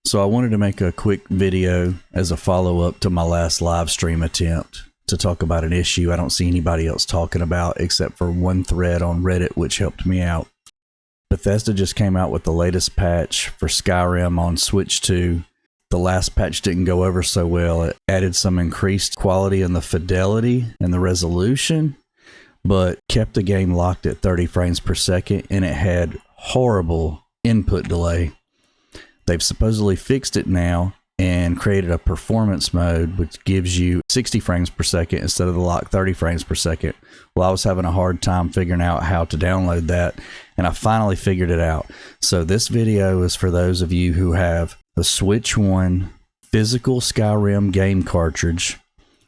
So I wanted to make a quick video as a follow-up to my last live stream attempt to talk about an issue I don't see anybody else talking about except for one thread on Reddit, which helped me out. Bethesda just came out with the latest patch for Skyrim on Switch 2. The last patch didn't go over so well. It added some increased quality in the fidelity and the resolution, but kept the game locked at 30 frames per second, and it had horrible input delay. They've supposedly fixed it now and created a performance mode which gives you 60 frames per second instead of the locked 30 frames per second. Well, I was having a hard time figuring out how to download that, and I finally figured it out. So this video is for those of you who have the Switch 1 physical Skyrim game cartridge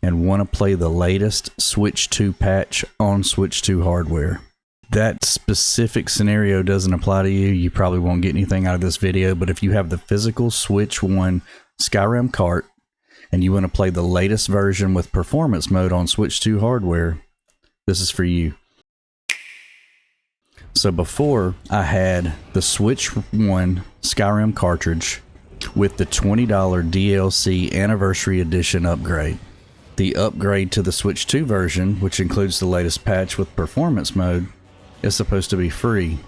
and want to play the latest Switch 2 patch on Switch 2 hardware. That specific scenario doesn't apply to you. You probably won't get anything out of this video, but if you have the physical Switch 1 Skyrim cart and you want to play the latest version with performance mode on Switch 2 hardware, this is for you. So before, I had the Switch 1 Skyrim cartridge with the $20 DLC Anniversary Edition upgrade. The upgrade to the Switch 2 version, which includes the latest patch with performance mode, is supposed to be free.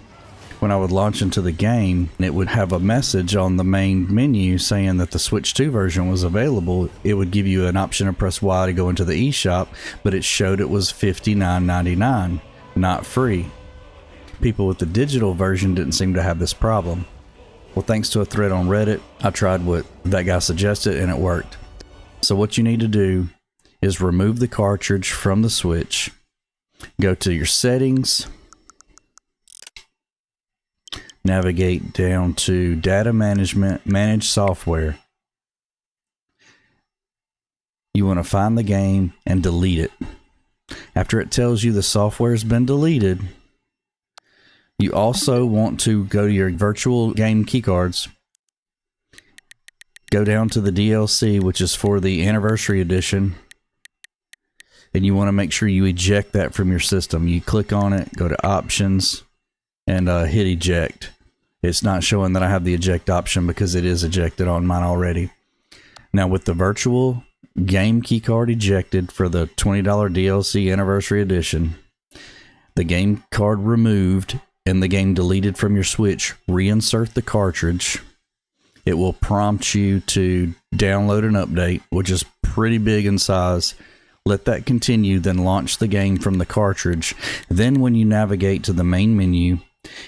When I would launch into the game, it would have a message on the main menu saying that the Switch 2 version was available. It would give you an option to press Y to go into the eShop, but it showed it was $59.99, not free. People with the digital version didn't seem to have this problem. Well, thanks to a thread on Reddit, I tried what that guy suggested and it worked. So what you need to do is remove the cartridge from the Switch, go to your settings, navigate down to data management, manage software. You want to find the game and delete it. After it tells you the software has been deleted, you also want to go to your virtual game keycards, go down to the DLC, which is for the Anniversary Edition, and you want to make sure you eject that from your system. You click on it, go to Options, and hit Eject. It's not showing that I have the eject option because it is ejected on mine already. Now with the virtual game keycard ejected for the $20 DLC Anniversary Edition, the game card removed, and the game deleted from your Switch, reinsert the cartridge. It will prompt you to download an update, which is pretty big in size. Let that continue, then launch the game from the cartridge. Then when you navigate to the main menu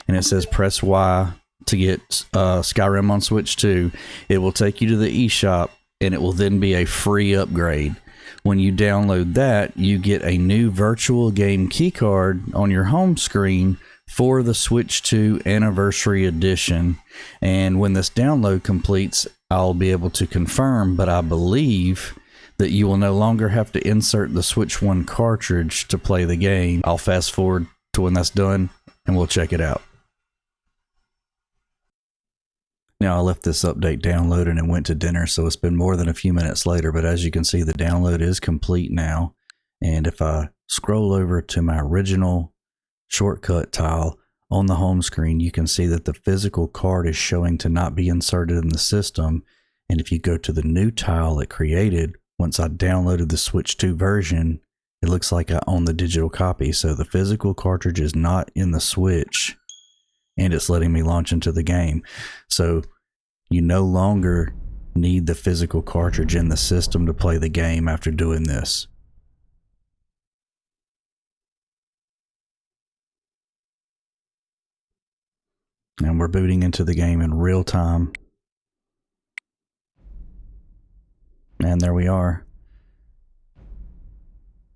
and it says press Y to get Skyrim on Switch 2, it will take you to the eShop and it will then be a free upgrade. When you download that, you get a new virtual game keycard on your home screen for the Switch 2 Anniversary Edition. And when this download completes, I'll be able to confirm, but I believe that you will no longer have to insert the Switch 1 cartridge to play the game. I'll fast forward to when that's done and we'll check it out. Now I left this update downloaded and went to dinner, so it's been more than a few minutes later, but as you can see, the download is complete now. And if I scroll over to my original shortcut tile on the home screen, you can see that the physical card is showing to not be inserted in the system. And if you go to the new tile it created, once I downloaded the Switch 2 version, it looks like I own the digital copy. So the physical cartridge is not in the Switch, and it's letting me launch into the game. So you no longer need the physical cartridge in the system to play the game after doing this. And we're booting into the game in real time. And there we are.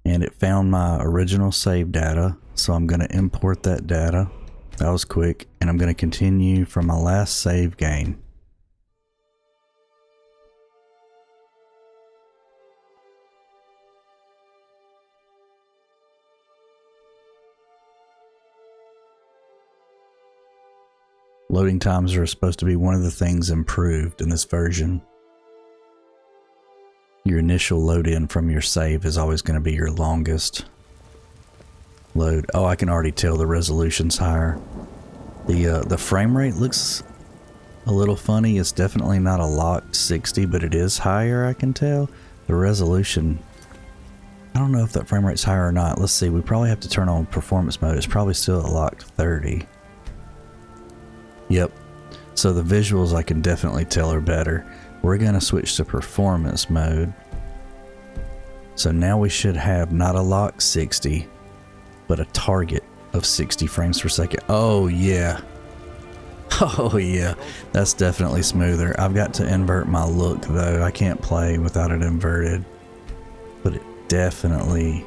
And it found my original save data, so I'm going to import that data. That was quick. And I'm going to continue from my last save game. Loading times are supposed to be one of the things improved in this version. Your initial load in from your save is always going to be your longest load. Oh, I can already tell the resolution's higher. The frame rate looks a little funny. It's definitely not a locked 60, but it is higher, I can tell. The resolution, I don't know if that frame rate's higher or not. Let's see, we probably have to turn on performance mode. It's probably still at locked 30. Yep. So the visuals I can definitely tell are better. We're gonna switch to performance mode. So now we should have not a locked 60, but a target of 60 frames per second. Oh yeah. Oh yeah, that's definitely smoother. I've got to invert my look though. I can't play without it inverted, but it definitely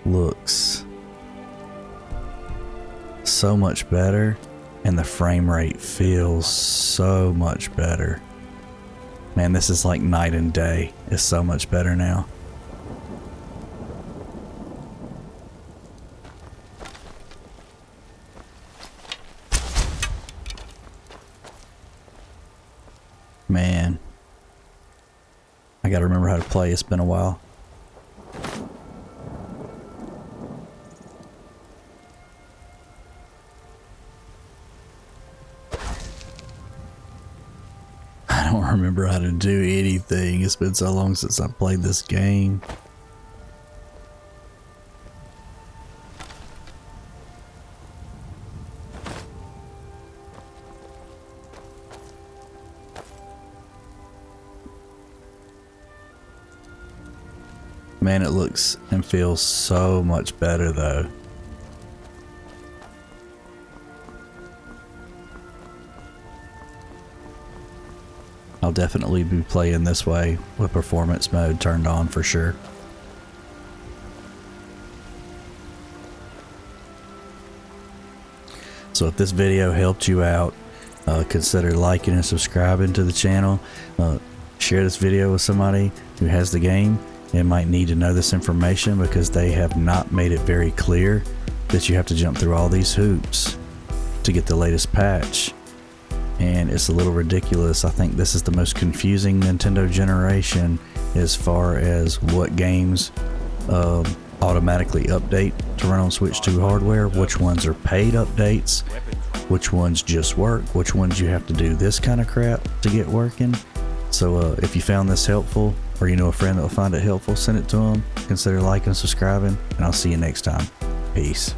looks so much better, and the frame rate feels so much better. Man, this is like night and day. It's so much better now. Man, I gotta remember how to play. It's been a while. I don't remember how to do anything. It's been so long since I played this game. Man, it looks and feels so much better though. I'll definitely be playing this way with performance mode turned on for sure. So if this video helped you out, consider liking and subscribing to the channel. Share this video with somebody who has the game and might need to know this information, because they have not made it very clear that you have to jump through all these hoops to get the latest patch. And it's a little ridiculous. I think this is the most confusing Nintendo generation as far as what games automatically update to run on Switch 2 hardware, which ones are paid updates, which ones just work, which ones you have to do this kind of crap to get working. So if you found this helpful, or you know a friend that will find it helpful, send it to them. Consider liking and subscribing, and I'll see you next time. Peace.